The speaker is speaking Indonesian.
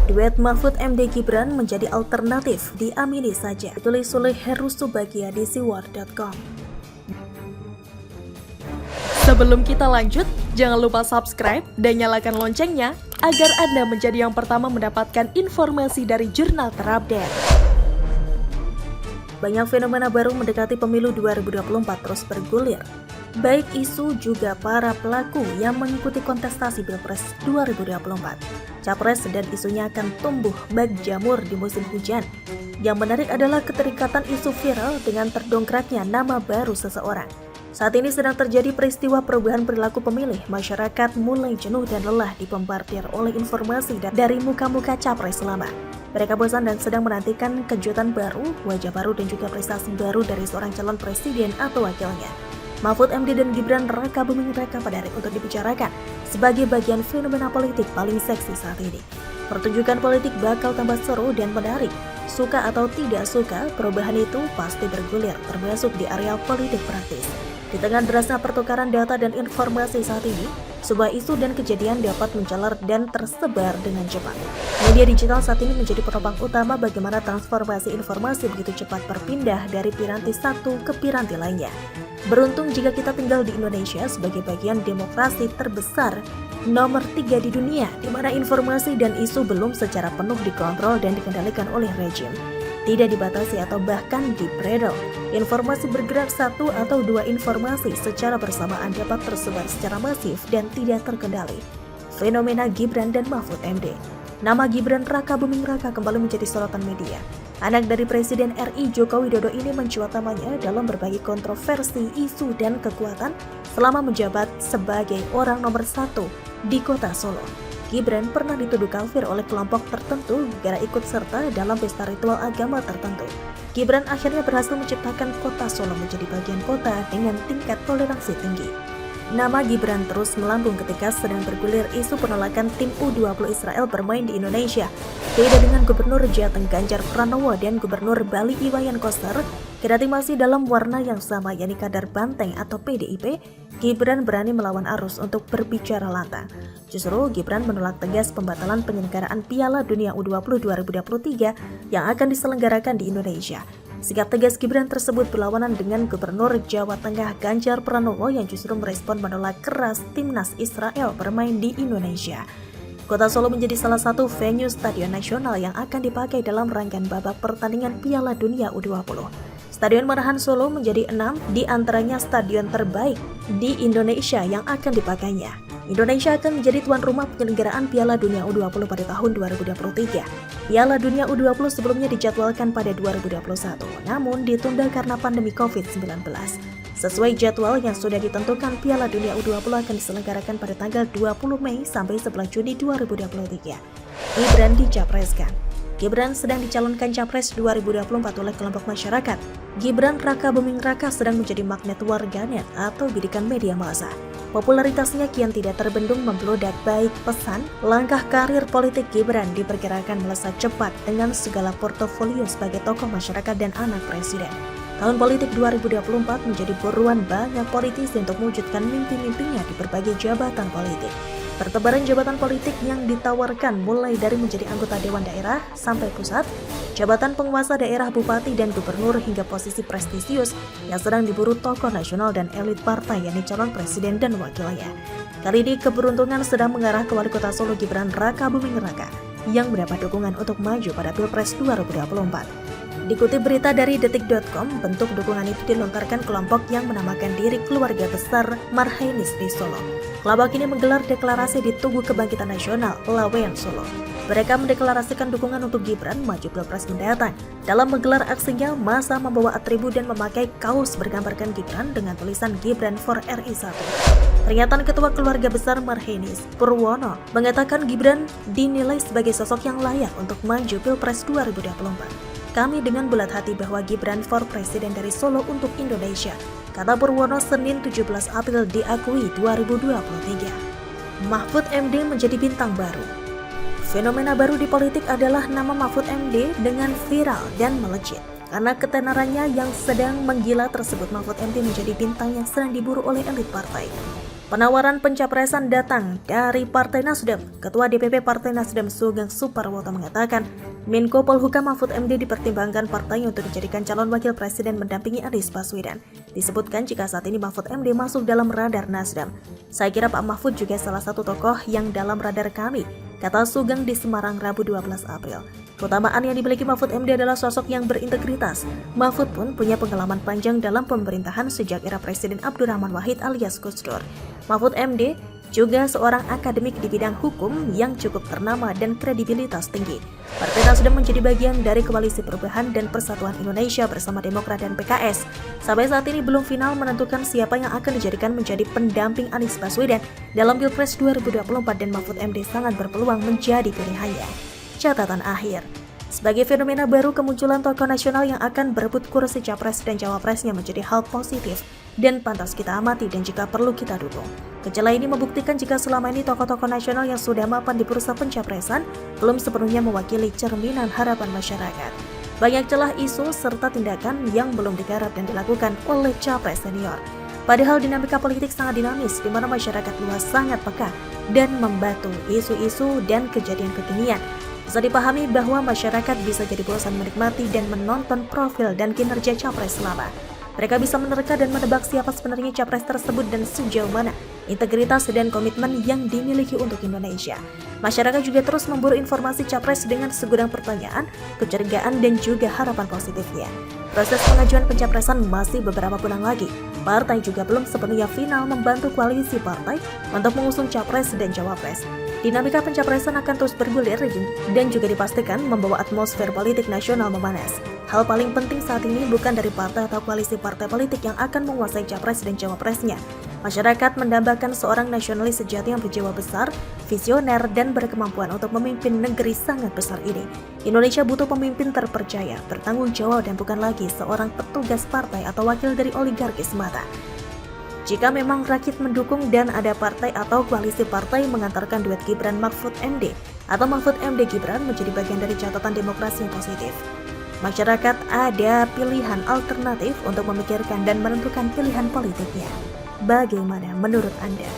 Duet Mahfud MD Gibran menjadi alternatif, diamini saja. Ditulis oleh Heru Subagia di siwar.com. Sebelum kita lanjut, jangan lupa subscribe dan nyalakan loncengnya agar Anda menjadi yang pertama mendapatkan informasi dari jurnal terupdate. Banyak fenomena baru mendekati pemilu 2024 terus bergulir. Baik isu juga para pelaku yang mengikuti kontestasi Pilpres 2024. Capres dan isunya akan tumbuh bag jamur di musim hujan. Yang menarik adalah keterikatan isu viral dengan terdongkraknya nama baru seseorang. Saat ini sedang terjadi peristiwa perubahan perilaku pemilih. Masyarakat mulai jenuh dan lelah dibombardir oleh informasi dari muka-muka capres lama. Mereka bosan dan sedang menantikan kejutan baru, wajah baru dan juga prestasi baru dari seorang calon presiden atau wakilnya. Mahfud MD dan Gibran Raka Buming Raka pada hari untuk dibicarakan sebagai bagian fenomena politik paling seksi saat ini. Pertunjukan politik bakal tambah seru dan menarik. Suka atau tidak suka, perubahan itu pasti bergulir, termasuk di area politik praktis. Di tengah derasnya pertukaran data dan informasi saat ini, sebuah isu dan kejadian dapat menjalar dan tersebar dengan cepat. Media digital saat ini menjadi penopang utama bagaimana transformasi informasi begitu cepat berpindah dari piranti satu ke piranti lainnya. Beruntung jika kita tinggal di Indonesia sebagai bagian demokrasi terbesar nomor 3 di dunia, di mana informasi dan isu belum secara penuh dikontrol dan dikendalikan oleh rejim. Tidak dibatasi atau bahkan dibredel. Informasi bergerak satu atau dua informasi secara bersamaan dapat tersebar secara masif dan tidak terkendali. Fenomena Gibran dan Mahfud MD. Nama Gibran Raka Buming Raka kembali menjadi sorotan media. Anak dari Presiden RI Joko Widodo ini mencuat namanya dalam berbagai kontroversi, isu, dan kekuatan selama menjabat sebagai orang nomor 1 di kota Solo. Gibran pernah dituduh kafir oleh kelompok tertentu gara ikut serta dalam pesta ritual agama tertentu. Gibran akhirnya berhasil menciptakan kota Solo menjadi bagian kota dengan tingkat toleransi tinggi. Nama Gibran terus melambung ketika sedang bergulir isu penolakan tim U20 Israel bermain di Indonesia. Beda dengan Gubernur Jateng Ganjar Pranowo dan Gubernur Bali Iwayan Koster, kendati masih dalam warna yang sama yakni kader Banteng atau PDIP, Gibran berani melawan arus untuk berbicara lantang. Justru Gibran menolak tegas pembatalan penyelenggaraan Piala Dunia U20 2023 yang akan diselenggarakan di Indonesia. Sikap tegas Gibran tersebut berlawanan dengan Gubernur Jawa Tengah Ganjar Pranowo yang justru merespon menolak keras timnas Israel bermain di Indonesia. Kota Solo menjadi salah satu venue stadion nasional yang akan dipakai dalam rangkaian babak pertandingan Piala Dunia U20. Stadion Manahan Solo menjadi 6 di antaranya stadion terbaik di Indonesia yang akan dipakainya. Indonesia akan menjadi tuan rumah penyelenggaraan Piala Dunia U20 pada tahun 2023. Piala Dunia U20 sebelumnya dijadwalkan pada 2021, namun ditunda karena pandemi COVID-19. Sesuai jadwal yang sudah ditentukan, Piala Dunia U20 akan diselenggarakan pada tanggal 20 Mei sampai 11 Juni 2023. Gibran dicapreskan. Gibran sedang dicalonkan Capres 2024 oleh kelompok masyarakat. Gibran Raka Buming Raka sedang menjadi magnet warganet atau bidikan media massa. Popularitasnya kian tidak terbendung membludak baik pesan, langkah karir politik Gibran diperkirakan melesat cepat dengan segala portofolio sebagai tokoh masyarakat dan anak presiden. Tahun politik 2024 menjadi buruan banyak politisi untuk mewujudkan mimpi-mimpinya di berbagai jabatan politik. Pertebaran jabatan politik yang ditawarkan mulai dari menjadi anggota Dewan Daerah sampai pusat, jabatan penguasa daerah, bupati, dan gubernur hingga posisi prestisius yang sedang diburu tokoh nasional dan elit partai yakni calon presiden dan wakilnya. Kali ini keberuntungan sedang mengarah ke wali kota Solo Gibran Raka Buming Raka yang mendapat dukungan untuk maju pada Pilpres 2024. Dikutip berita dari detik.com, bentuk dukungan itu dilontarkan kelompok yang menamakan diri Keluarga Besar Marhainis di Solo. Kelompok ini menggelar deklarasi di Tugu Kebangkitan Nasional, Laweyan, Solo. Mereka mendeklarasikan dukungan untuk Gibran maju Pilpres mendatang. Dalam menggelar aksinya, massa membawa atribut dan memakai kaos bergambarkan Gibran dengan tulisan Gibran for RI 1. Pernyataan Ketua Keluarga Besar Marhainis, Purwono, mengatakan Gibran dinilai sebagai sosok yang layak untuk maju Pilpres 2024. Kami dengan bulat hati bahwa Gibran for Presiden dari Solo untuk Indonesia, kata Purwono Senin 17 April diakui 2023. Mahfud MD menjadi bintang baru. Fenomena baru di politik adalah nama Mahfud MD dengan viral dan melejit. Karena ketenarannya yang sedang menggila tersebut, Mahfud MD menjadi bintang yang sedang diburu oleh elit partai. Penawaran pencapresan datang dari Partai Nasdem. Ketua DPP Partai Nasdem Sugeng Suparwoto mengatakan, Menko Polhukam Mahfud MD dipertimbangkan partainya untuk dijadikan calon wakil presiden mendampingi Anies Baswedan. Disebutkan jika saat ini Mahfud MD masuk dalam radar Nasdem. Saya kira Pak Mahfud juga salah satu tokoh yang dalam radar kami, kata Sugeng di Semarang Rabu 12 April. Keutamaan yang dimiliki Mahfud MD adalah sosok yang berintegritas. Mahfud pun punya pengalaman panjang dalam pemerintahan sejak era Presiden Abdurrahman Wahid alias Gus Dur. Mahfud MD juga seorang akademik di bidang hukum yang cukup ternama dan kredibilitas tinggi. Partai Nasdem menjadi bagian dari Koalisi Perubahan dan Persatuan Indonesia bersama Demokrat dan PKS. Sampai saat ini belum final menentukan siapa yang akan dijadikan menjadi pendamping Anies Baswedan dalam Pilpres 2024 dan Mahfud MD sangat berpeluang menjadi pilihannya. Catatan akhir. Sebagai fenomena baru, kemunculan tokoh nasional yang akan berebut kursi capres dan cawapresnya menjadi hal positif dan pantas kita amati dan jika perlu kita dukung. Gejala ini membuktikan jika selama ini tokoh-tokoh nasional yang sudah mapan di bursa pencapresan belum sepenuhnya mewakili cerminan harapan masyarakat. Banyak celah isu serta tindakan yang belum digarap dan dilakukan oleh capres senior. Padahal dinamika politik sangat dinamis di mana masyarakat luas sangat peka dan membantu isu-isu dan kejadian kekinian. Bisa dipahami bahwa masyarakat bisa jadi bosan menikmati dan menonton profil dan kinerja capres lama. Mereka bisa menerka dan menebak siapa sebenarnya capres tersebut dan sejauh mana integritas dan komitmen yang dimiliki untuk Indonesia. Masyarakat juga terus memburu informasi capres dengan segudang pertanyaan, kecurigaan, dan juga harapan positifnya. Proses pengajuan pencapresan masih beberapa bulan lagi. Partai juga belum sepenuhnya final membantu koalisi partai untuk mengusung capres dan cawapres. Dinamika pencapresan akan terus bergulir dan juga dipastikan membawa atmosfer politik nasional memanas. Hal paling penting saat ini bukan dari partai atau koalisi partai politik yang akan menguasai capres dan cawapresnya. Masyarakat mendambakan seorang nasionalis sejati yang berjiwa besar, visioner, dan berkemampuan untuk memimpin negeri sangat besar ini. Indonesia butuh pemimpin terpercaya, bertanggung jawab, dan bukan lagi seorang petugas partai atau wakil dari oligarki semata. Jika memang rakyat mendukung dan ada partai atau koalisi partai mengantarkan duet Gibran Mahfud MD atau Mahfud MD Gibran menjadi bagian dari catatan demokrasi yang positif. Masyarakat ada pilihan alternatif untuk memikirkan dan menentukan pilihan politiknya. Bagaimana menurut Anda?